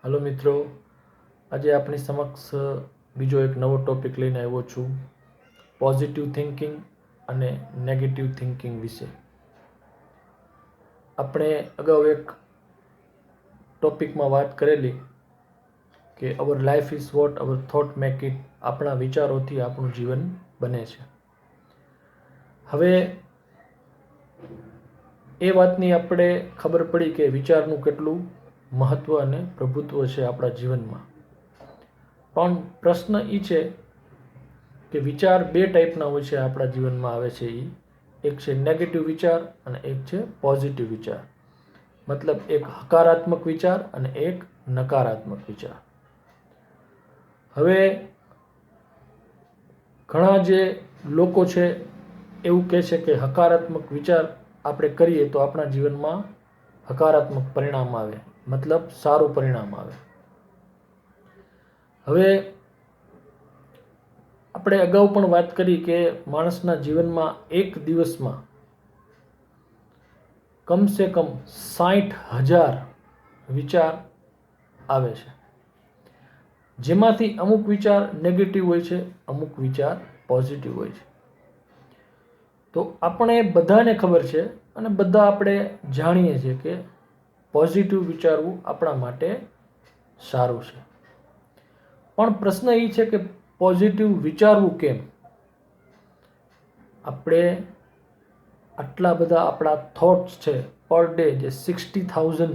Hello मित्रों, आज अपनी समक्ष बीजो एक नवो टॉपिक लईने आव्यो छुं। पॉजिटिव थिंकिंग अने नेगेटिव थिंकिंग विषे આપણે અગાઉ એક ટોપિકમાં વાત કરેલી કે our life is what our thought make it. આપણા વિચારોથી આપણું જીવન બને છે. હવે એ વાતની આપણે ખબર પડી કે વિચારનું કેટલું મહત્વ અને પ્રભુત્વ છે આપણા જીવનમાં. પણ પ્રશ્ન એ છે કે વિચાર બે ટાઈપના હોય છે આપણા જીવનમાં આવે છે. એક છે નેગેટિવ વિચાર અને એક છે પોઝિટિવ વિચાર. મતલબ એક હકારાત્મક વિચાર અને એક નકારાત્મક વિચાર. હવે ઘણા જે લોકો છે એવું કહે છે કે હકારાત્મક વિચાર આપણે કરીએ તો આપણા જીવનમાં હકારાત્મક પરિણામ આવે, મતલબ સારું પરિણામ આવે. હવે આપણે અગાઉ પણ વાત કરી કે માણસના જીવનમાં એક દિવસમાં કમસે કમ 60,000 વિચાર આવે છે, જેમાંથી અમુક વિચાર નેગેટિવ હોય છે, અમુક વિચાર પોઝિટિવ હોય છે. તો આપણે બધાને ખબર છે અને બધા આપણે જાણીએ છીએ કે પોઝિટિવ વિચારવું આપણા માટે સારું છે. પણ પ્રશ્ન એ છે કે પોઝિટિવ વિચારવું કેમ? આપણે આટલા બધા આપણા થોટ્સ છે પર ડે, જે 60,000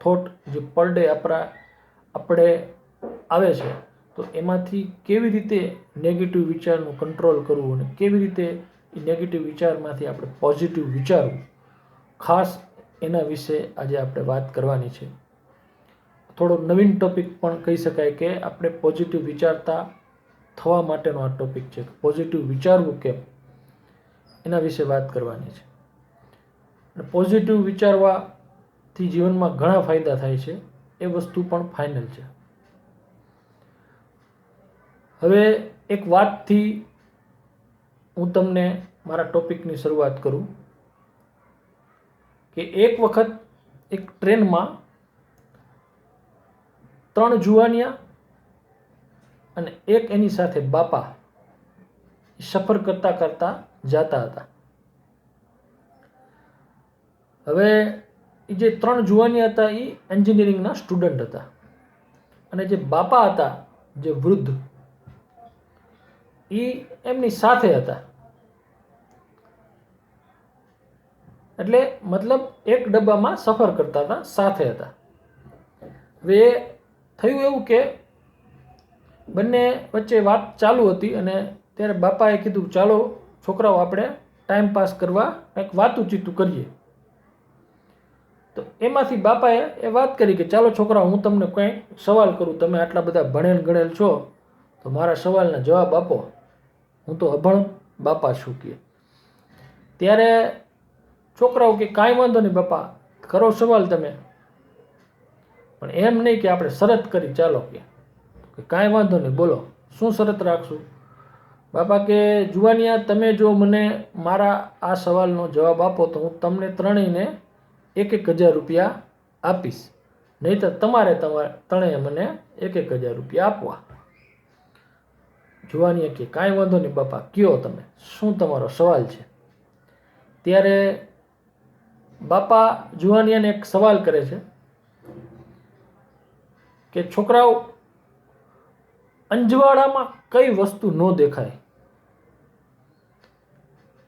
થોટ જે પર ડે આપણે આવે છે, તો એમાંથી કેવી રીતે નેગેટિવ વિચારનું કંટ્રોલ કરવું અને કેવી રીતે એ નેગેટિવ વિચારમાંથી આપણે પોઝિટિવ વિચારવું, ખાસ એના વિશે આજે આપણે વાત કરવાની છે. થોડો નવીન ટોપિક પણ કહી શકાય કે આપણે પોઝિટિવ વિચારતા થવા માટેનો આ ટોપિક છે. પોઝિટિવ વિચારવું કેમ, એના વિશે વાત કરવાની છે. અને પોઝિટિવ વિચારવાથી જીવનમાં ઘણા ફાયદા થાય છે, એ વસ્તુ પણ ફાઇનલ છે. હવે એક વાતથી હું તમને મારા ટોપિકની શરૂઆત કરું કે એક વખત એક ટ્રેનમાં 3 જુવાનિયા અને એક એની સાથે બાપા સફર કરતા કરતા જતા હતા. હવે એ જે 3 જુવાનિયા હતા એ એન્જિનિયરિંગના સ્ટુડન્ટ હતા અને જે બાપા હતા, જે વૃદ્ધ, એ એમની સાથે હતા. એટલે મતલબ એક ડબ્બામાં સફર કરતા હતા, સાથે હતા. હવે થયું એવું કે બંને વચ્ચે વાત ચાલુ હતી અને ત્યારે બાપાએ કીધું, ચાલો છોકરાઓ આપણે ટાઈમ પાસ કરવા કંઈક વાતું-ચીતું કરીએ. તો એમાંથી બાપાએ એ વાત કરી કે ચાલો છોકરાઓ, હું તમને કંઈક સવાલ કરું, તમે આટલા બધા ભણેલ ગણેલ છો તો મારા સવાલના જવાબ આપો, હું તો અભણ બાપા છું કે. ત્યારે છોકરાઓ કે કાંઈ વાંધો નહીં બાપા, કરો સવાલ તમે, પણ એમ નહીં કે આપણે શરત કરી, ચાલો કે કાંઈ વાંધો નહીં, બોલો શું શરત રાખશું? બાપા કે જુવાનિયા, તમે જો મને મારા આ સવાલનો જવાબ આપો તો હું તમને ત્રણેયને 1,000 રૂપિયા આપીશ, નહીં તો તમારે ત્રણેય મને 1,000 રૂપિયા આપવા. જુવાનિયા કે કાંઈ વાંધો નહીં બાપા, કયો તમે શું તમારો સવાલ છે? ત્યારે બાપા જુવાનિયાને એક સવાલ કરે છે કે છોકરાઓ, અંજવાળામાં કઈ વસ્તુ ન દેખાય?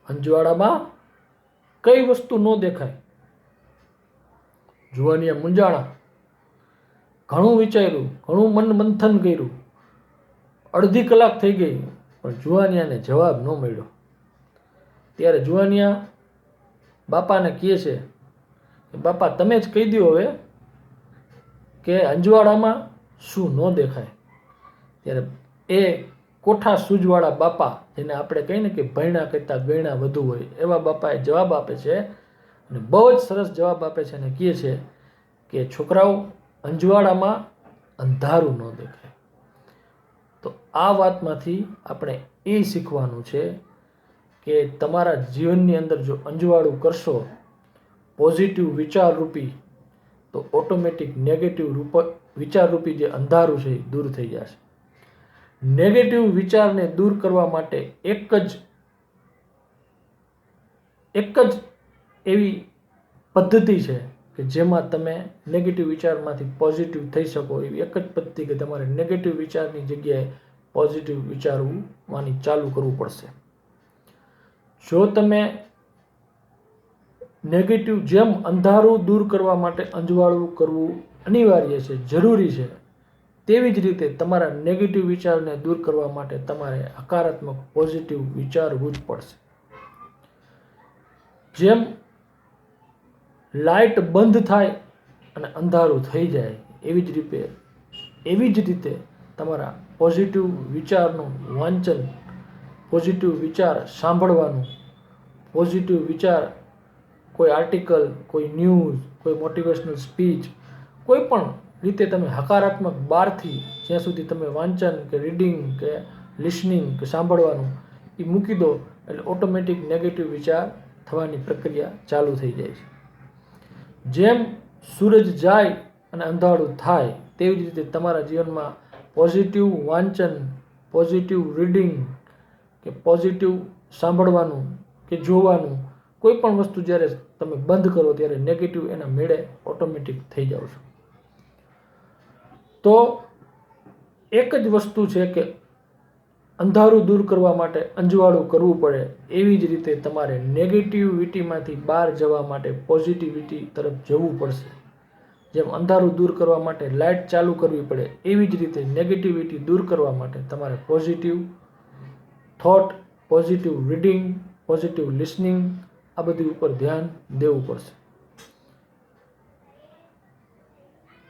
અંજવાળામાં કઈ વસ્તુ ન દેખાય? જુવાનિયા મૂંઝાણા, ઘણું વિચાર્યું, ઘણું મન મંથન કર્યું, અડધી કલાક થઈ ગઈ, પણ જુવાનિયાને જવાબ ન મળ્યો. ત્યારે જુવાનિયા બાપાને કહે છે કે બાપા, તમે જ કહી દો હવે કે અંજવાળામાં શું ન દેખાય. ત્યારે એ કોઠા સૂઝવાળા બાપા, જેને આપણે કહીએ ને કે ભણ્યા કરતાં ગણ્યા વધુ હોય, એવા બાપાએ જવાબ આપે છે અને બહુ જ સરસ જવાબ આપે છે અને કહે છે કે છોકરાઓ, અંજવાળામાં અંધારું ન દેખાય. તો આ વાતમાંથી આપણે એ શીખવાનું છે કે તમારા જીવનની અંદર જો અંજવાળું કરશો પોઝિટિવ વિચારરૂપી તો ઓટોમેટિક નેગેટિવ વિચારરૂપી જે અંધારું છે એ દૂર થઈ જશે. નેગેટિવ વિચારને દૂર કરવા માટે એક જ એવી પદ્ધતિ છે કે જેમાં તમે નેગેટિવ વિચારમાંથી પોઝિટિવ થઈ શકો. એવી એક જ પદ્ધતિ કે તમારે નેગેટિવ વિચારની જગ્યાએ પોઝિટિવ વિચારવાની ચાલુ કરવું પડશે. જો તમે નેગેટિવ, જેમ અંધારું દૂર કરવા માટે અંજવાળું કરવું અનિવાર્ય છે, જરૂરી છે, તેવી જ રીતે તમારા નેગેટિવ વિચારને દૂર કરવા માટે તમારે હકારાત્મક પોઝિટિવ વિચારવું જ પડશે. જેમ લાઇટ બંધ થાય અને અંધારું થઈ જાય એવી જ રીતે તમારા પોઝિટિવ વિચારનું વાંચન, પોઝિટિવ વિચાર સાંભળવાનું, પોઝિટિવ વિચાર, કોઈ આર્ટિકલ, કોઈ ન્યૂઝ, કોઈ મોટિવેશનલ સ્પીચ, કોઈ પણ રીતે તમે હકારાત્મક બહારથી જ્યાં સુધી તમે વાંચન કે રીડિંગ કે લિસનિંગ કે સાંભળવાનું એ મૂકી દો એટલે ઓટોમેટિક નેગેટિવ વિચાર થવાની પ્રક્રિયા ચાલુ થઈ જાય છે. જેમ સૂરજ જાય અને અંધારું થાય તેવી જ રીતે તમારા જીવનમાં પોઝિટિવ વાંચન, પોઝિટિવ રીડિંગ કે પોઝિટિવ સાંભળવાનું કે જોવાનું, કોઈ પણ વસ્તુ જ્યારે તમે બંધ કરો ત્યારે નેગેટિવ એના મેળે ઓટોમેટિક થઈ જાઓ છો. તો એક જ વસ્તુ છે કે અંધારું દૂર કરવા માટે અંજવાળું કરવું પડે. એવી જ રીતે તમારે નેગેટિવિટીમાંથી બહાર જવા માટે પોઝિટિવિટી તરફ જવું પડશે. જેમ અંધારું દૂર કરવા માટે લાઇટ ચાલુ કરવી પડે, એવી જ રીતે નેગેટિવિટી દૂર કરવા માટે તમારે positive thought, positive reading, positive listening આ બધી ઉપર ધ્યાન દેવું પડશે.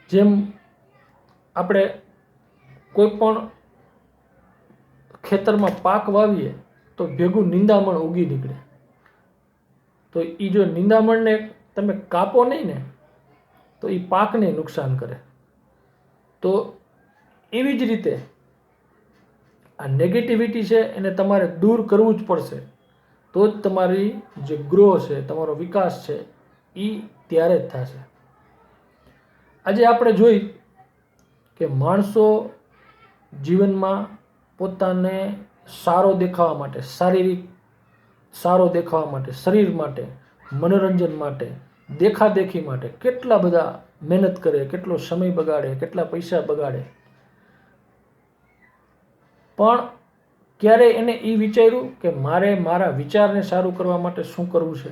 જેમ આપણે કોઈ પણ ખેતરમાં પાક વાવીએ તો ભેગું નિંદામણ ઉગી નીકળે, તો એ જો નિંદામણને તમે કાપો નહીં ને તો એ પાકને નુકસાન કરે. તો એવી જ રીતે આ નેગેટિવિટી છે એને તમારે દૂર કરવું જ પડશે. તો જ તમારી જે ગ્રો છે, તમારો વિકાસ છે એ ત્યારે જ થશે. આજે આપણે જોઈ કે માણસો જીવનમાં પોતાને સારો દેખાવા માટે, શારીરિક સારો દેખાવા માટે, શરીર માટે, મનોરંજન માટે, દેખાદેખી માટે કેટલા બધા મહેનત કરે, કેટલો સમય બગાડે, કેટલા પૈસા બગાડે, પણ ક્યારે એને એ વિચાર્યું કે મારે મારા વિચારને સારું કરવા માટે શું કરવું છે?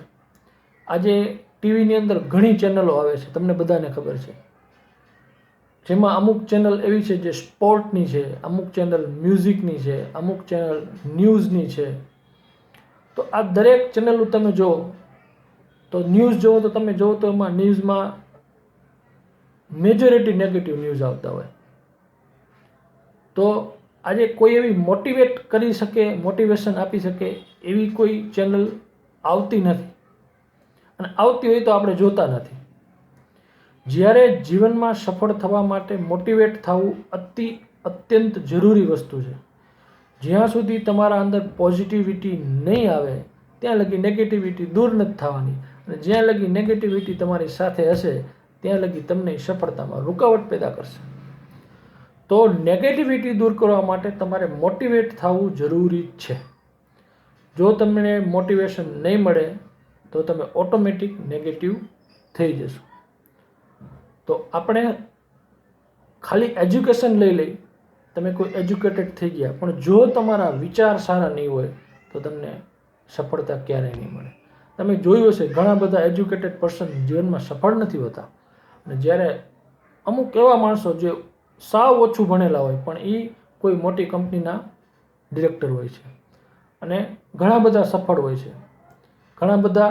આજે ટીવીની અંદર ઘણી ચેનલો આવે છે, તમને બધાને ખબર છે. જેમાં અમુક ચેનલ એવી છે જે સ્પોર્ટની છે, અમુક ચેનલ મ્યુઝિકની છે, અમુક ચેનલ ન્યૂઝની છે. તો આ દરેક ચેનલો તમે જુઓ તો ન્યૂઝ જુઓ તો તમે જુઓ તો એમાં ન્યૂઝમાં મેજોરિટી નેગેટિવ ન્યૂઝ આવતા હોય. તો આજે કોઈ એવી મોટિવેટ કરી શકે, મોટિવેશન આપી શકે એવી કોઈ ચેનલ આવતી નથી, અને આવતી હોય તો આપણે જોતા નથી. જ્યારે જીવનમાં સફળ થવા માટે મોટિવેટ થવું અત્યંત જરૂરી વસ્તુ છે. જ્યાં સુધી તમારા અંદર પોઝિટિવિટી નહીં આવે ત્યાં લગી નેગેટિવિટી દૂર નથી થવાની, અને જ્યાં લગી નેગેટિવિટી તમારી સાથે હશે ત્યાં લગી તમને સફળતામાં રૂકાવટ પેદા કરશે. તો નેગેટિવિટી દૂર કરવા માટે તમારે મોટિવેટ થવું જરૂરી છે. જો તમને મોટિવેશન નહીં મળે તો તમે ઓટોમેટિક નેગેટિવ થઈ જશો. તો આપણે ખાલી એજ્યુકેશન લઈ તમે કોઈ એજ્યુકેટેડ થઈ ગયા, પણ જો તમારા વિચાર સારા નહીં હોય તો તમને સફળતા ક્યારેય નહીં મળે. તમે જોયું હશે ઘણા બધા એજ્યુકેટેડ પર્સન જીવનમાં સફળ નથી હોતા, અને જ્યારે અમુક એવા માણસો જે સાવ ઓછું ભણેલા હોય પણ એ કોઈ મોટી કંપનીના ડિરેક્ટર હોય છે અને ઘણા બધા સફળ હોય છે, ઘણા બધા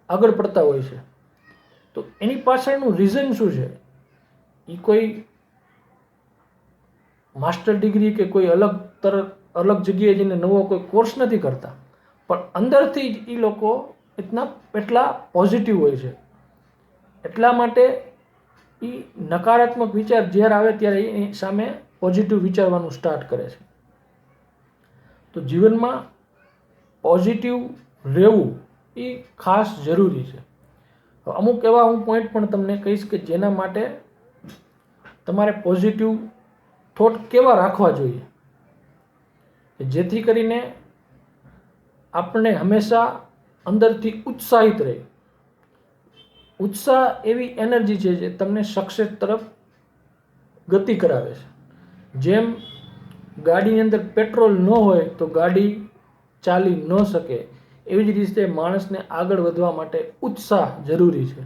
આગળ પડતા હોય છે. તો એની પાછળનું રીઝન શું છે? એ કોઈ માસ્ટર ડિગ્રી કે કોઈ અલગ જગ્યાએ જઈને નવો કોઈ કોર્સ નથી કરતા, પણ અંદરથી જ એ લોકો એટલા પોઝિટિવ હોય છે. એટલા માટે એ નકારાત્મક વિચાર જ્યારે આવે ત્યારે એની સામે પોઝિટિવ વિચારવાનું સ્ટાર્ટ કરે છે. તો જીવનમાં પોઝિટિવ રહેવું એ ખાસ જરૂરી છે. અમુક એવા હું પોઈન્ટ પણ તમને કહીશ કે જેના માટે તમારે પોઝિટિવ થોટ કેવા રાખવા જોઈએ જેથી કરીને આપણે હંમેશા અંદરથી ઉત્સાહિત રહે. ઉત્સાહ એવી એનર્જી છે જે તમને સક્સેસ તરફ ગતિ કરાવે છે. જેમ ગાડીની અંદર પેટ્રોલ ન હોય તો ગાડી ચાલી ન શકે, એવી જ રીતે માણસને આગળ વધવા માટે ઉત્સાહ જરૂરી છે.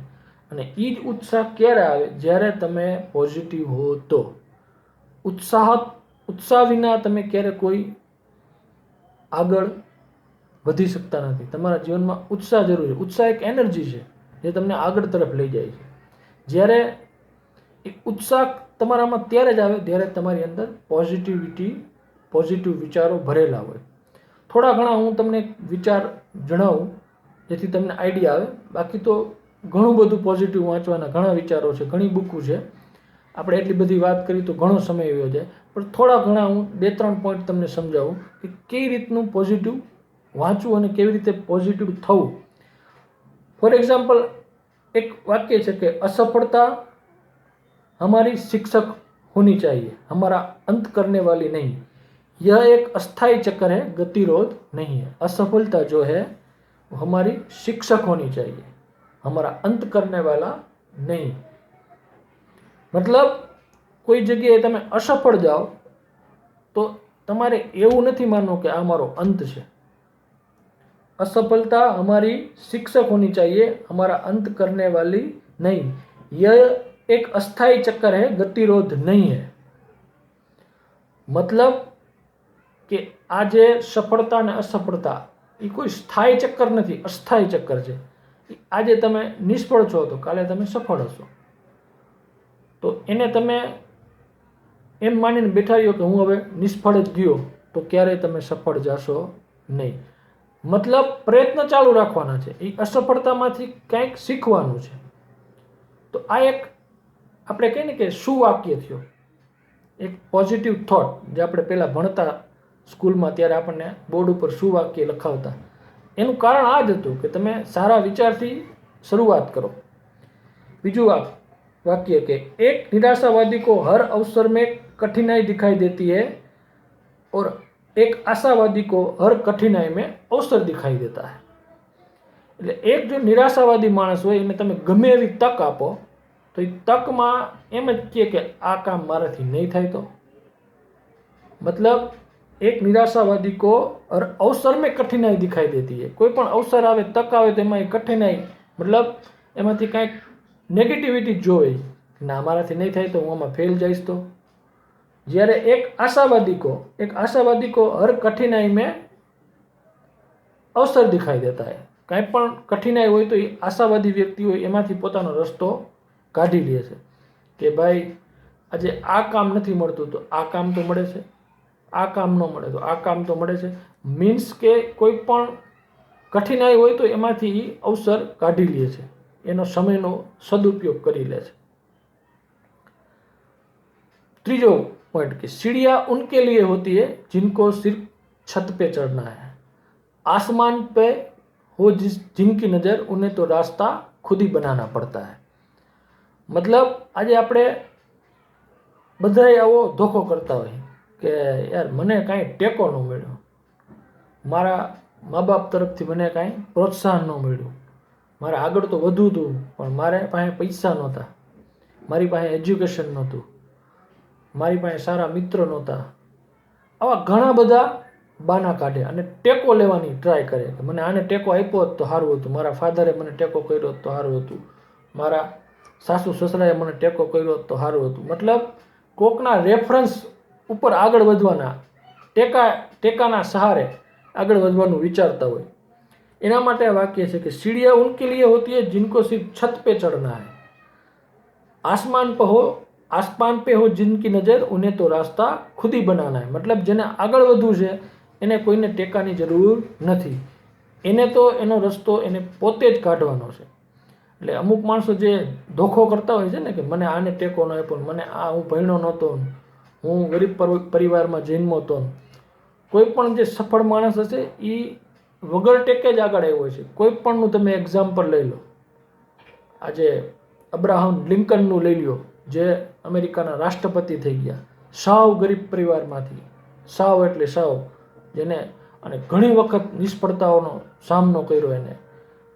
અને એ જ ઉત્સાહ ક્યારે આવે? જ્યારે તમે પોઝિટિવ હો તો. ઉત્સાહ વિના તમે ક્યારે કોઈ આગળ વધી શકતા નથી. તમારા જીવનમાં ઉત્સાહ જરૂરી છે. ઉત્સાહ એક એનર્જી છે જે તમને આગળ તરફ લઈ જાય છે. જ્યારે એ ઉત્સાહ તમારામાં ત્યારે જ આવે જ્યારે તમારી અંદર પોઝિટિવ વિચારો ભરેલા હોય. થોડા ઘણા હું તમને વિચાર જણાવું જેથી તમને આઈડિયા આવે. બાકી તો ઘણું બધું પોઝિટિવ વાંચવાના ઘણા વિચારો છે, ઘણી બુકો છે. આપણે એટલી બધી વાત કરી તો ઘણો સમય વયો જાય, પણ થોડા ઘણા હું 2-3 પોઈન્ટ તમને સમજાવું કે કઈ રીતનું પોઝિટિવ વાંચવું અને કેવી રીતે પોઝિટિવ થવું. ફોર એક્ઝામ્પલ, એક વાક્ય છે કે असफलता हमारी शिक्षक होनी चाहिए, हमारा अंत करने वाली नहीं. यह एक अस्थाई चक्कर है, गतिरोध नहीं है. असफलता जो है वो हमारी शिक्षक होनी चाहिए, हमारा अंत करने वाला नहीं. મતલબ કોઈ જગ્યાએ તમે અસફળ જાઓ તો તમારે એવું નથી માનવું કે આ મારો અંત છે. असफलता हमारी शिक्षक होनी चाहिए, हमारा अंत करने वाली नहीं. यह एक अस्थाई चक्कर है, गतिरोध नहीं है. मतलब કે આ જે સફળતા અને અસફળતા એ કોઈ સ્થાયી ચક્કર નથી, અસ્થાયી ચક્કર છે. આજે તમે નિષ્ફળ છો તો કાલે તમે સફળ હશો. તો એને તમે એમ માનીને બેઠા રહ્યો કે હું હવે નિષ્ફળ જ ગયો તો ક્યારેય તમે સફળ જશો નહીં. મતલબ પ્રયત્ન ચાલુ રાખવાના છે. એ અસફળતામાંથી કંઈક શીખવાનું છે. તો આ એક આપણે કહીએ ને કે શું વાક્ય થયો, એક પોઝિટિવ થોટ જે આપણે પહેલાં ભણતા સ્કૂલમાં ત્યારે આપણને બોર્ડ ઉપર શું વાક્ય લખાવતા. એનું કારણ આ જ હતું કે તમે સારા વિચારથી શરૂઆત કરો. બીજું वाक्य के एक निराशावादी को हर अवसर में कठिनाई दिखाई देती है और एक आशावादी को हर कठिनाई में अवसर दिखाई देता है. એટલે એક જો નિરાશાવાદી માણસ હોય એને તમે ગમે એવી તક આપો તો એ તકમાં એમ જ કહે કે આ કામ મારાથી નહીં થાય તો. मतलब एक निराशावादी को हर अवसर में कठिनाई दिखाई देती है. कोई पण अवसर आवे, तक आवे तो एमां कठिनाई मतलब एमांथी कांईक नेगेटिविटी जोवे ना माराथी नहीं थाय तो हूँ आमां फेल जाईश तो. જ્યારે એક आशावादी को हर कठिनाई में अवसर दिखाई देता है. कांई पण कठिनाई होय तो आशावादी व्यक्ति होय एमांथी पोतानो रस्तो काढी લે છે કે ભાઈ આજે આ કામ નથી મળતું તો આ કામ તો મળે છે, આ કામ ન મળે તો આ કામ તો મળે છે. મીન્સ કે કોઈ પણ કઠિનાઈ હોય તો એમાંથી અવસર કાઢી લે છે, એનો સમયનો સદુપયોગ કરી લે છે. ત્રીજો पॉइंट कि सीढ़ियाँ उनके लिए होती है जिनको सिर्फ छत पे चढ़ना है, आसमान पे हो जिनकी नज़र उन्हें तो रास्ता खुद ही बनाना पड़ता है. मतलब આજે આપણે બધાય આવો ધોખો કરતા હોય કે યાર મને કાંઈ ટેકો ન મળ્યો, મારા મા બાપ તરફથી મને કાંઈ પ્રોત્સાહન ન મળ્યું, મારે આગળ તો વધવું હતું પણ મારે પાસે પૈસા નહોતા, મારી પાસે એજ્યુકેશન નહોતું, મારી પાસે સારા મિત્રો નહોતા. આવા ઘણા બધા બાના કાઢે અને ટેકો લેવાની ટ્રાય કરે કે મને આને ટેકો આપ્યો હોત તો સારું હતું, મારા ફાધરે મને ટેકો કર્યો હોત તો સારું હતું, મારા સાસુ સસરાએ મને ટેકો કર્યો હોત તો સારું હતું. મતલબ કોકના રેફરન્સ ઉપર આગળ વધવાના, ટેકાના સહારે આગળ વધવાનું વિચારતા હોય. એના માટે આ વાક્ય છે કે सीढ़ियाँ उनके लिए होती है जिनको सिर्फ छत पे चढ़ना है, आसमान पे हो जिनकी नज़र उन्हें तो रास्ता खुद ही बनाना है. मतलब જેને આગળ વધવું છે એને કોઈને ટેકાની જરૂર નથી, એને તો એનો રસ્તો એને પોતે જ કાઢવાનો છે. એટલે અમુક માણસો જે ધોખો કરતા હોય છે ને કે મને આને ટેકો ન આપ્યો, મને આ હું ભણ્યો નહોતો, હું ગરીબ પરિવારમાં જન્મ્યો હતો. કોઈ પણ જે સફળ માણસ હશે એ વગર ટેકે જ આગળ આવ્યો છે. કોઈ પણનું તમે એક્ઝામ્પલ લઈ લો, આજે અબ્રાહમ લિંકનનું લઈ લ્યો, જે અમેરિકાના રાષ્ટ્રપતિ થઈ ગયા, સાવ ગરીબ પરિવારમાંથી, સાવ એટલે સાવ, જેને અને ઘણી વખત નિષ્ફળતાઓનો સામનો કર્યો, એને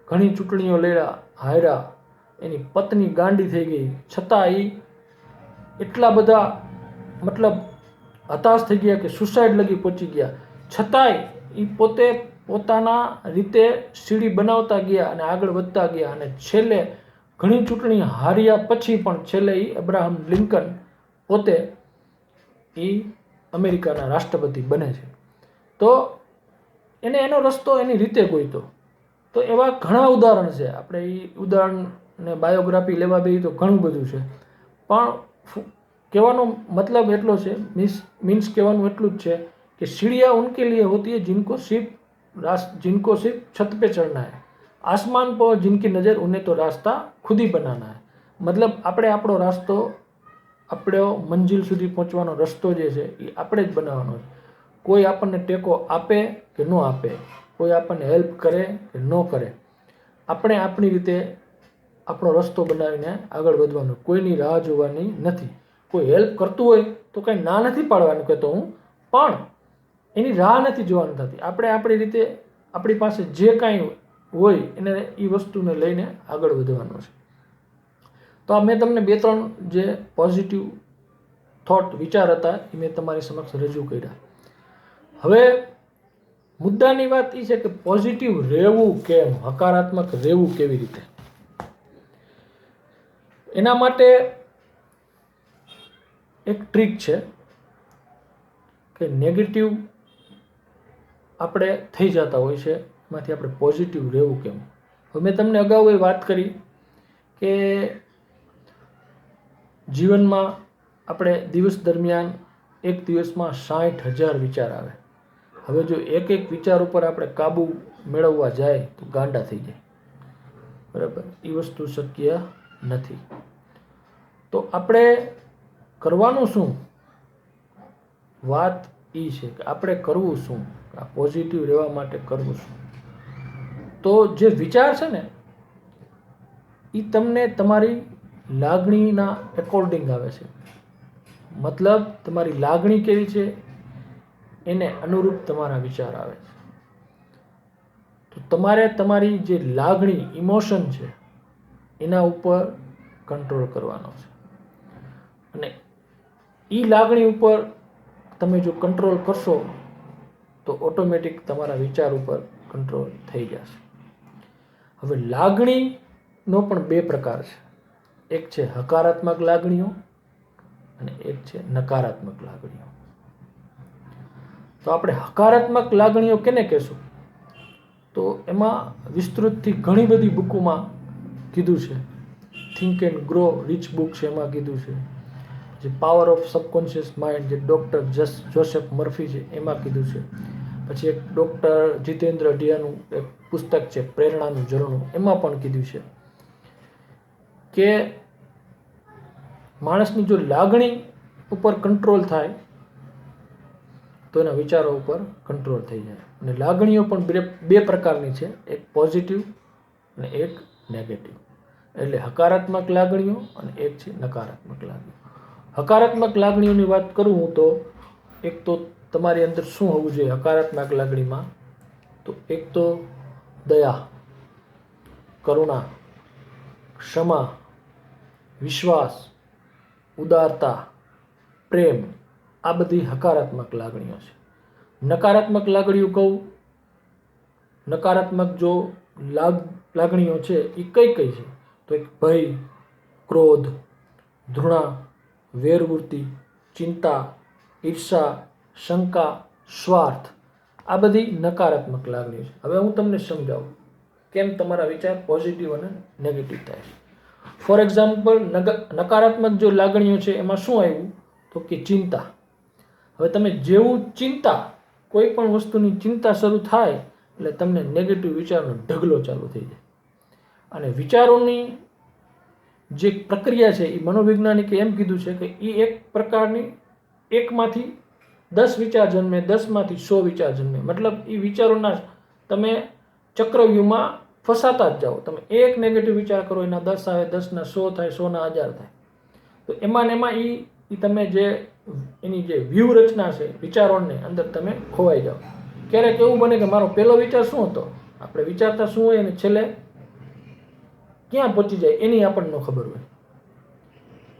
ઘણી ચૂંટણીઓ લડ્યા, હાર્યા, એની પત્ની ગાંડી થઈ ગઈ, છતાં એ એટલા બધા મતલબ હતાશ થઈ ગયા કે સુસાઇડ લગી પહોંચી ગયા, છતાંય એ પોતે પોતાના રીતે સીડી બનાવતા ગયા અને આગળ વધતા ગયા, અને છેલ્લે ઘણી ચૂંટણી હાર્યા પછી પણ છેલ્લે એ અબ્રાહમ લિંકન પોતે એ અમેરિકાના રાષ્ટ્રપતિ બને છે. તો એને એનો રસ્તો એની રીતે ગોઈતો. તો એવા ઘણા ઉદાહરણ છે. આપણે એ ઉદાહરણને બાયોગ્રાફી લેવા બેસી તો ઘણું બધું છે, પણ કહેવાનો મતલબ એટલો છે, મીન્સ કહેવાનું એટલું જ છે कि सीढ़ियाँ उनके लिए होती है जिनको सिर्फ छत पे चढ़ना है, आसमान पर जिनकी नज़र उन्हें तो रास्ता खुद ही बनाना है. मतलब આપણે આપણો રાસ્તો, આપણો મંજિલ સુધી પહોંચવાનો રસ્તો જે છે એ આપણે જ બનાવવાનો છે. કોઈ આપણને ટેકો આપે કે ન આપે, કોઈ આપણને હેલ્પ કરે કે ન કરે, આપણે આપણી રીતે આપણો રસ્તો બનાવીને આગળ વધવાનું, કોઈની રાહ જોવાની નથી. કોઈ હેલ્પ કરતું હોય તો કંઈ ના નથી પાડવાનું કહેતો હું, પણ એની રાહ નથી જોવાની થતી. આપણે આપણી રીતે આપણી પાસે જે કાંઈ હોય એને એ વસ્તુને લઈને આગળ વધવાનું છે. તો આ મેં તમને 2-3 જે પોઝિટિવ થોટ વિચાર હતા એ મેં તમારી સમક્ષ રજૂ કર્યા. હવે મુદ્દાની વાત એ છે કે પોઝિટિવ રહેવું કેમ, હકારાત્મક રહેવું કેવી રીતે. એના માટે એક ટ્રીક છે કે નેગેટિવ આપણે થઈ જતા હોય છે, એમાંથી આપણે પોઝિટિવ રહેવું કેમ. હવે મેં તમને અગાઉ એ વાત કરી કે જીવનમાં આપણે દિવસ દરમિયાન એક દિવસમાં 60,000 વિચાર આવે. હવે જો એક વિચાર ઉપર આપણે કાબુ મેળવવા જાય તો ગાંડા થઈ જાય, બરાબર. એ વસ્તુ શક્ય નથી. તો આપણે કરવાનું શું, વાત એ છે કે આપણે કરવું શું, આ પોઝિટિવ રહેવા માટે કરવું શું. તો જે વિચાર છે ને એ તમને તમારી લાગણીના એકોર્ડિંગ આવે છે. મતલબ તમારી લાગણી કેવી છે એને અનુરૂપ તમારા વિચાર આવે છે. તો તમારે તમારી જે લાગણી, ઇમોશન છે એના ઉપર કંટ્રોલ કરવાનો છે, અને એ લાગણી ઉપર તમે જો કંટ્રોલ કરશો તો ઓટોમેટિક તમારા વિચાર ઉપર કંટ્રોલ થઈ જશે. હવે લાગણીનો પણ 2 પ્રકાર છે. એક છે હકારાત્મક લાગણીઓ અને એક છે નકારાત્મક લાગણીઓ. તો આપણે હકારાત્મક લાગણીઓ કેને કહેશું, તો એમાં વિસ્તૃતથી ઘણી બધી બુકોમાં કીધું છે. Think and grow rich book છે, એમાં કીધું છે. જે પાવર ઓફ સબકોન્શિયસ માઇન્ડ, જે ડૉક્ટર જોસેફ મર્ફી છે એમાં કીધું છે. પછી એક ડૉક્ટર જીતેન્દ્ર અઢિયાનું એક પુસ્તક છે પ્રેરણાનું ઝરણું, એમાં પણ કીધું છે કે માણસની જો લાગણી ઉપર કંટ્રોલ થાય તો એના વિચારો ઉપર કંટ્રોલ થઈ જાય. અને લાગણીઓ પણ 2 પ્રકારની છે, એક પોઝિટિવ અને એક નેગેટિવ. એટલે હકારાત્મક લાગણીઓ અને એક છે નકારાત્મક લાગણીઓ. હકારાત્મક લાગણીઓની વાત કરું હું તો એક તો તમારી અંદર શું હોવું જોઈએ હકારાત્મક લાગણીમાં, તો એક તો દયા, કરુણા, ક્ષમા, વિશ્વાસ, ઉદારતા, પ્રેમ, આ બધી હકારાત્મક લાગણીઓ છે. નકારાત્મક લાગણીઓ કહું, નકારાત્મક જો લાગણીઓ છે એ કઈ કઈ છે, તો એક ભય, ક્રોધ, ઘૃણા, વેરવૃત્તિ, ચિંતા, ઈર્ષા, શંકા, સ્વાર્થ, આ બધી નકારાત્મક લાગણીઓ છે. હવે હું તમને સમજાવું કેમ તમારા વિચાર પોઝિટિવ અને નેગેટિવ થાય છે. ફોર એક્ઝામ્પલ, નકારાત્મક જો લાગણીઓ છે એમાં શું આવ્યું, તો કે ચિંતા. હવે તમે જેવું ચિંતા, કોઈ પણ વસ્તુની ચિંતા શરૂ થાય એટલે તમને નેગેટિવ વિચારનો ઢગલો ચાલુ થઈ જાય. અને વિચારોની જે પ્રક્રિયા છે એ મનોવૈજ્ઞાનિકે એમ કીધું છે કે એ એક પ્રકારની 1માંથી 10 વિચાર જન્મે, 10માંથી 100 વિચાર જન્મે. મતલબ એ વિચારોના તમે ચક્રવ્યૂહમાં ફસાતા જ જાઓ. તમે એક નેગેટિવ વિચાર કરો, એના 10 આવે, 10ના 100 થાય, 100ના 1000 થાય. તો એમાં ને એમાં એ તમે જે એની જે વ્યૂહરચના છે વિચારોની અંદર તમે ખોવાઈ જાઓ. ક્યારેક એવું બને કે મારો પહેલો વિચાર શું હતો, આપણે વિચારતા શું હોય અને છેલ્લે ક્યાં પહોંચી જાય એની આપણને ન ખબર હોય.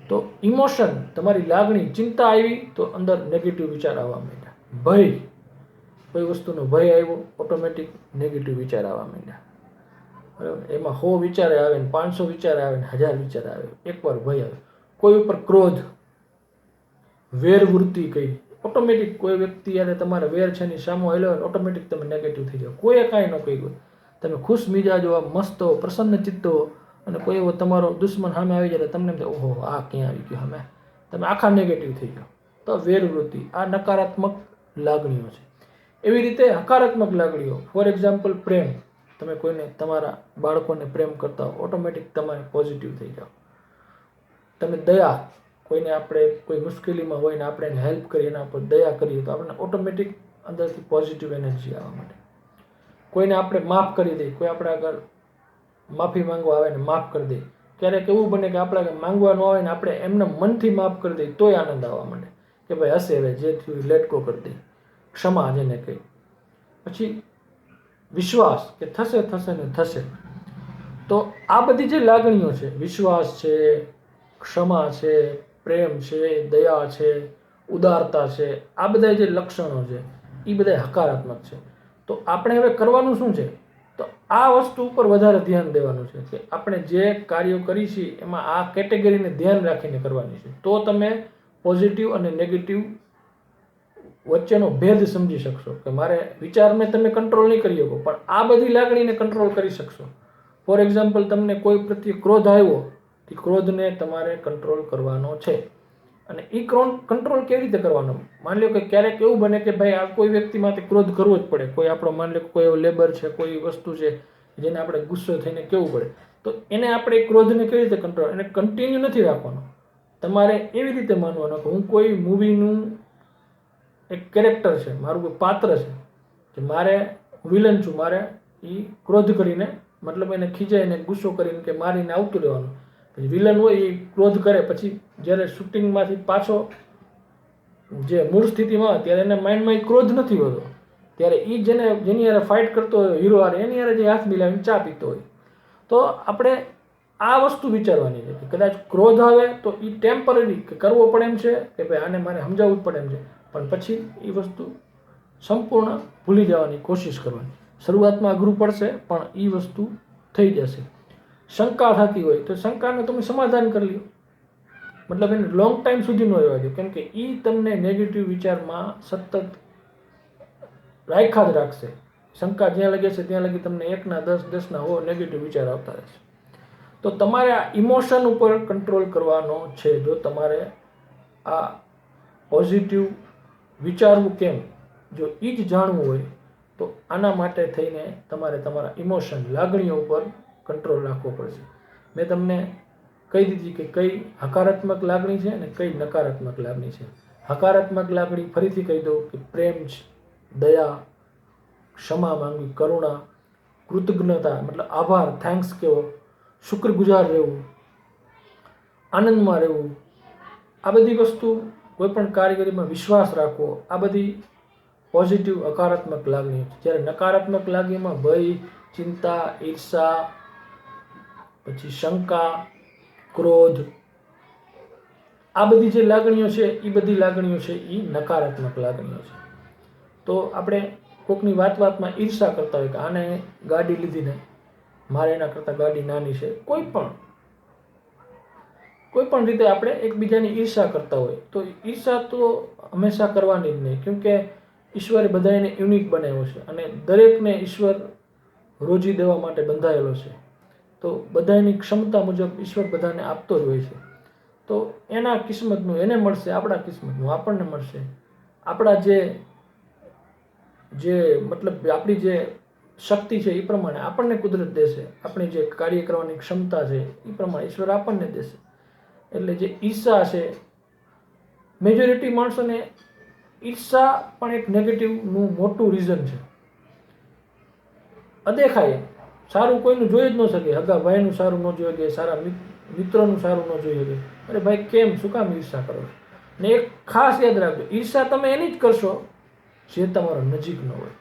તો ઇમોશન, તમારી લાગણી, ચિંતા આવી તો અંદર નેગેટિવ વિચાર આવવા માંડ્યા. ભય, કોઈ વસ્તુનો ભય આવ્યો, ઓટોમેટિક નેગેટિવ વિચાર આવવા માંડ્યા. બરાબર, એમાં 100 વિચાર આવે ને 500 વિચાર આવે ને 1000 વિચાર આવે, એકવાર ભય આવે. કોઈ ઉપર ક્રોધ, વેરવૃત્તિ કઈ, ઓટોમેટિક કોઈ વ્યક્તિ યારે તમારે વેર છે ની સામો આવેલો હોય, ઓટોમેટિક તમે નેગેટિવ થઈ જાઓ. કોઈએ કાંઈ ન કહ્યું, તમે ખુશ મિજાજ હો, મસ્ત હો, પ્રસન્ન ચિત્ત હો, અને કોઈ એવો તમારો દુશ્મન સામે આવી જાય તમને એમ થાય ઓહો આ ક્યાં આવી ગયો સામે, તમે આખા નેગેટિવ થઈ જાઓ. તો વેરવૃત્તિ, આ નકારાત્મક લાગણીઓ છે. એવી રીતે હકારાત્મક લાગણીઓ, ફોર એક્ઝામ્પલ પ્રેમ, તમે કોઈને તમારા બાળકોને પ્રેમ કરતા હો, ઓટોમેટિક તમે પોઝિટિવ થઈ જાઓ. તમે દયા, કોઈને આપણે કોઈ મુશ્કેલીમાં હોય ને આપણે એને હેલ્પ કરીએ, એના પર દયા કરીએ તો આપણને ઓટોમેટિક અંદરથી પોઝિટિવ એનર્જી આવવા માટે. કોઈને આપણે માફ કરી દઈએ, કોઈ આપણે આગળ માફી માંગવા આવે ને માફ કરી દે. ક્યારેક એવું બને કે આપણે માંગવા ન આવે ને આપણે એમને મનથી માફ કરી દઈએ તોય આનંદ આવવા માંડે કે ભાઈ હશે હવે જે થયું લેટ ગો કરી દે, ક્ષમા જેને કહી. પછી વિશ્વાસ કે થશે થશે ને થશે. તો આ બધી જે લાગણીઓ છે, વિશ્વાસ છે, ક્ષમા છે, પ્રેમ છે, દયા છે, ઉદારતા છે, આ બધા જે લક્ષણો છે એ બધા હકારાત્મક છે. તો આપણે હવે કરવાનું શું છે, તો આ વસ્તુ ઉપર વધારે ધ્યાન દેવાનું છે કે આપણે જે કાર્યો કરી છીએ એમાં આ કેટેગરીને ધ્યાન રાખીને કરવાની છે. તો તમે પોઝિટિવ અને નેગેટિવ વચ્ચેનો ભેદ સમજી શકશો કે મારે વિચારને તમે કંટ્રોલ નહીં કરી શકો પણ આ બધી લાગણીને કંટ્રોલ કરી શકશો. ફોર એક્ઝામ્પલ, તમને કોઈ પ્રત્યે ક્રોધ આવ્યો, એ ક્રોધને તમારે કંટ્રોલ કરવાનો છે. અને એ કંટ્રોલ કેવી રીતે કરવાનો? માની લો કે ક્યારેક એવું બને કે ભાઈ આ કોઈ વ્યક્તિમાંથી ક્રોધ કરવો જ પડે. કોઈ આપણો માની લો કોઈ એવો લેબર છે, કોઈ વસ્તુ છે જેને આપણે ગુસ્સો થઈને કહેવું પડે, તો એને આપણે ક્રોધને કેવી રીતે કંટ્રોલ, એને કન્ટિન્યુ નથી રાખવાનો. તમારે એવી રીતે માનવાનું કે હું કોઈ મૂવીનું એક કેરેક્ટર છે, મારું કોઈ પાત્ર છે કે મારે વિલન છું, મારે એ ક્રોધ કરીને મતલબ એને ખીજાઈને ગુસ્સો કરીને કે મારીને આવતું રહેવાનું. પછી વિલન હોય એ ક્રોધ કરે, પછી જ્યારે શૂટિંગમાંથી પાછો જે મૂળ સ્થિતિમાં આવે ત્યારે એના માઇન્ડમાં એ ક્રોધ નથી હોતો. ત્યારે એ જેની યારે ફાઇટ કરતો હોય હીરો હારે, એની યારે જે હાથ મિલાવીને ચા પીતો હોય. તો આપણે આ વસ્તુ વિચારવાની છે કે કદાચ ક્રોધ આવે તો એ ટેમ્પરરી કે કરવો પડે એમ છે કે ભાઈ આને મારે સમજાવવું જ પડે એમ છે, પણ પછી એ વસ્તુ સંપૂર્ણ ભૂલી જવાની કોશિશ કરવાની. શરૂઆતમાં અઘરું પડશે પણ એ વસ્તુ થઈ જશે. શંકા થતી હોય તો શંકાને તમે સમાધાન કરી લો, મતલબ એને લોંગ ટાઈમ સુધી ન રહેવા દો, કેમ કે એ તમને નેગેટિવ વિચારમાં સતત રાખ્યા જ રાખશે. શંકા જ્યાં લગે છે ત્યાં લગી તમને 1ના 10, 10ના 100 નેગેટિવ વિચાર આવતા રહેશે. તો તમારે આ ઇમોશન ઉપર કંટ્રોલ કરવાનો છે. જો તમારે આ પોઝિટિવ વિચારવું કેમ, જો એ જ જાણવું હોય તો આના માટે થઈને તમારે તમારા ઇમોશન, લાગણીઓ ઉપર કંટ્રોલ રાખવો પડશે. મેં તમને કહી દીધી કે કઈ હકારાત્મક લાગણી છે અને કઈ નકારાત્મક લાગણી છે. હકારાત્મક લાગણી ફરીથી કહી દઉં કે પ્રેમ છે, દયા, ક્ષમા માંગવી, કરુણા, કૃતજ્ઞતા મતલબ આભાર, થેન્ક્સ કહેવો, શુક્રગુજાર રહેવું, આનંદમાં રહેવું, આ બધી વસ્તુ, કોઈ પણ કારીગરીમાં વિશ્વાસ રાખવો, આ બધી પોઝિટિવ હકારાત્મક લાગણીઓ છે. જ્યારે નકારાત્મક લાગણીમાં ભય, ચિંતા, ઈર્ષા, પછી શંકા, ક્રોધ, આ બધી જે લાગણીઓ છે એ બધી લાગણીઓ છે એ નકારાત્મક લાગણીઓ છે. તો આપણે કોઈકની વાતમાં ઈર્ષા કરતા હોય કે આને ગાડી લીધી ને મારે એના કરતાં ગાડી નાની છે, કોઈ પણ રીતે આપણે એકબીજાની ઈર્ષા કરતા હોય તો ઈર્ષા તો હંમેશા કરવાની જ નહીં, કેમકે ઈશ્વરે બધાને યુનિક બનાવ્યો છે અને દરેકને ઈશ્વર રોજી દેવા માટે બંધાયેલો છે. તો બધાની ક્ષમતા મુજબ ઈશ્વર બધાને આપતો જ હોય છે. તો એના કિસ્મતનું એને મળશે, આપણા કિસ્મતનું આપણને મળશે. આપણા જે મતલબ આપણી જે શક્તિ છે એ પ્રમાણે આપણને કુદરત દેશે. આપણી જે કાર્ય કરવાની ક્ષમતા છે એ પ્રમાણે ઈશ્વર આપણને દેશે. એટલે જે ઈર્ષા છે, મેજોરિટી માણસોને ઈર્ષા પણ એક નેગેટિવનું મોટું રીઝન છે. અદેખાય સારું કોઈનું જોઈ જ ન શકે, હગા ભાઈનું સારું ન જોઈ શકે, સારા મિત્રોનું સારું ન જોઈ શકે. અરે ભાઈ કેમ, શું કામ ઈર્ષા કરો છો? ને એક ખાસ યાદ રાખજો, ઈર્ષા તમે એની જ કરશો જે તમારો નજીકનો હોય.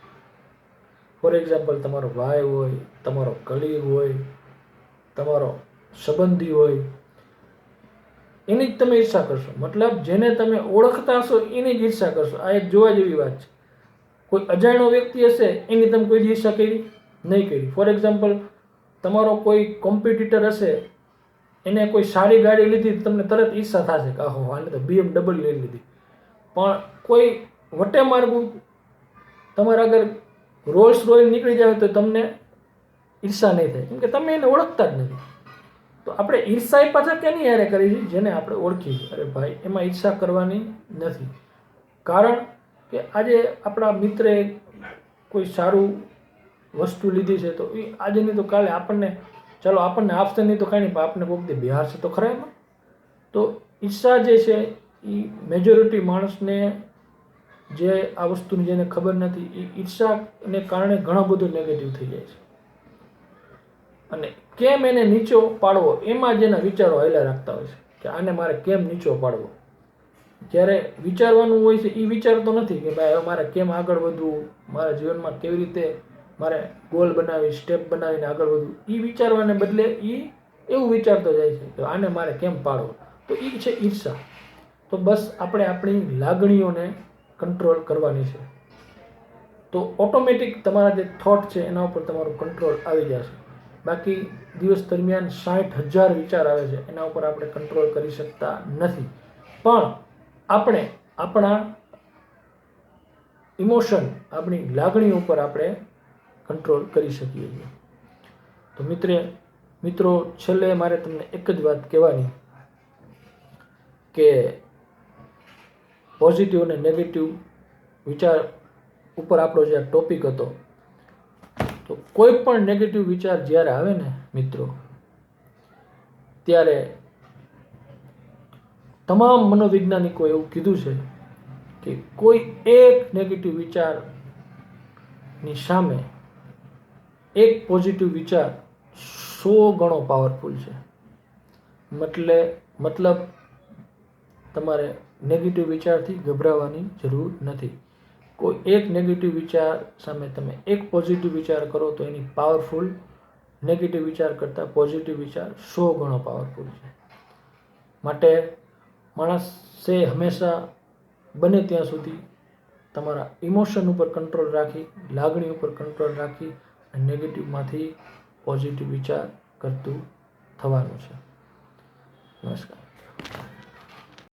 ફોર એક્ઝામ્પલ, તમારો ભાઈ હોય, તમારો કલીગ હોય, તમારો સંબંધી હોય, એની જ તમે ઈર્ષા કરશો. મતલબ જેને તમે ઓળખતા હશો એની જ ઈર્ષા કરશો. આ એક જોવા જેવી વાત છે. કોઈ અજાણ્યો વ્યક્તિ હશે એની તમે કોઈ ઈર્ષા કરી નહીં કરી. ફોર એક્ઝામ્પલ, તમારો કોઈ કોમ્પિટિટર હશે, એને કોઈ સારી ગાડી લીધી, તમને તરત ઈર્ષા થશે કે આહો આને તો BMW લઈ લીધી. પણ કોઈ વટે માર્ગું તમારા આગળ રોલ્સ રોયલ નીકળી જાય તો તમને ઈર્ષા નહીં થાય, કેમ કે તમે એને ઓળખતા જ નથી. તો આપણે ઈર્ષા એ પાછા કેની યારે કરી છે? જેને આપણે ઓળખી છે. અરે ભાઈ એમાં ઈર્ષા કરવાની નથી. કારણ કે આજે આપણા મિત્રે કોઈ સારું વસ્તુ લીધી છે તો એ આજે નહીં તો કાલે આપણને, ચાલો આપણને આપશે નહીં તો કાંઈ નહીં, આપણે કોઈક દી બિહાર છે તો ખરા એમાં. તો ઈર્ષા જે છે એ મેજોરિટી માણસને, જે આ વસ્તુની જેને ખબર નથી, એ ઈર્ષાને કારણે ઘણો બધો નેગેટિવ થઈ જાય છે. અને કેમ એને નીચો પાડવો એમાં જેના વિચારો હાલ્યા રાખતા હોય છે કે આને મારે કેમ નીચો પાડવો. જ્યારે વિચારવાનું હોય છે એ વિચારતો નથી કે ભાઈ હવે મારે કેમ આગળ વધવું, મારા જીવનમાં કેવી રીતે મારે ગોલ બનાવી, સ્ટેપ બનાવીને આગળ વધવું. એ વિચારવાને બદલે એ એવું વિચારતો જાય છે કે આને મારે કેમ પાડવો. તો એ છે ઈર્ષા. તો બસ આપણે આપણી લાગણીઓને કંટ્રોલ કરવાની છે. તો ઓટોમેટિક તમારા જે થોટ છે એના ઉપર તમારું કંટ્રોલ આવી જશે. બાકી દિવસ દરમિયાન 60,000 વિચાર આવે છે, એના ઉપર આપણે કંટ્રોલ કરી શકતા નથી. પણ આપણે આપણા ઇમોશન, આપણી લાગણી ઉપર આપણે કંટ્રોલ કરી શકીએ છીએ. તો મિત્રો છેલ્લે મારે તમને એક જ વાત કહેવાની કે પોઝિટિવ અને નેગેટિવ વિચાર ઉપર આપણો જે ટોપિક હતો, તો કોઈ પણ નેગેટિવ વિચાર જ્યારે આવે ને મિત્રો, ત્યારે તમામ મનોવૈજ્ઞાનિકો એવું કીધું છે કે કોઈ એક નેગેટિવ વિચારની સામે એક પોઝિટિવ વિચાર 100 ગણો પાવરફુલ છે. મતલબ તમારે નેગેટિવ વિચારથી ગભરાવાની જરૂર નથી. કોઈ એક નેગેટિવ વિચાર સામે તમે એક પોઝિટિવ વિચાર કરો તો એની પાવરફુલ નેગેટિવ વિચાર કરતાં પોઝિટિવ વિચાર 100 ગણો પાવરફુલ છે. માટે માણસે હંમેશા બને ત્યાં સુધી તમારા ઇમોશન ઉપર કંટ્રોલ રાખી, લાગણી ઉપર કંટ્રોલ રાખી અને નેગેટિવમાંથી પોઝિટિવ વિચાર કરતું થવાનું છે. નમસ્કાર.